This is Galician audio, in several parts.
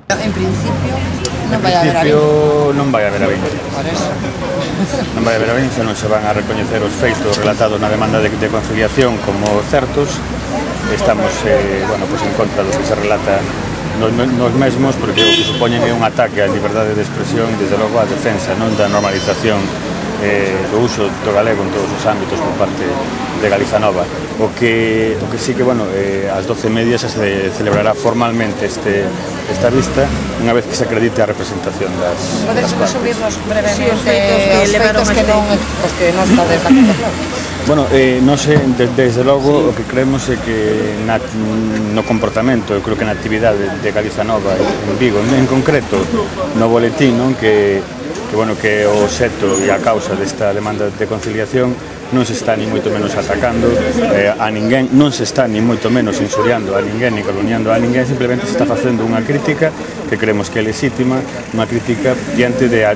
En principio non vai haber avinza. Non vai haber avinza. Por eso. Non vai haber avinza, non se van a recoñecer os feitos relatados na demanda de conciliación como certos. Estamos en contra do que se relata nos mesmos, porque o que supoñen é un ataque á liberdade de expresión e, desde logo, á defensa da normalización do uso do galego en todos os ámbitos por parte de Galiza Nova. O que sí que, ás 12:30 se celebrará formalmente esta vista, unha vez que se acredite a representación das partes. Podes resubirnos brevemente os feitos que non está destacando? Desde logo, o que creemos é que no comportamento, eu creo que na actividade de Galiza Nova en Vigo, en concreto no boletín, que é o obxecto e a causa desta demanda de conciliación, non se está ni moito menos atacando a ninguén, non se está ni moito menos insuriando a ninguén, ni calumniando a ninguén, simplemente se está facendo unha crítica que creemos que é legítima, unha crítica diante de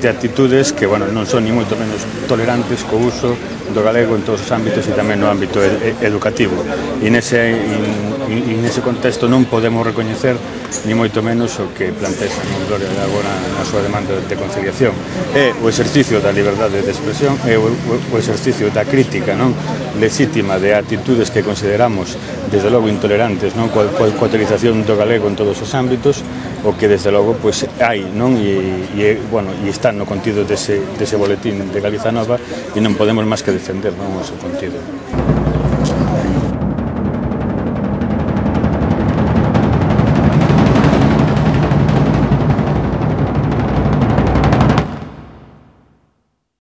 actitudes que non son ni moito menos tolerantes co uso do galego en todos os ámbitos e tamén no ámbito educativo. E nese contexto non podemos recoñecer ni moito menos o que plantea Gloria agora na súa demanda de conciliación. É o exercicio da liberdade de expresión, é o exercicio da crítica legítima de actitudes que consideramos desde logo intolerantes coa utilización do galego en todos os ámbitos, o que desde logo hai e está no contido dese boletín de Galiza Nova, e non podemos máis que defender o seu contido.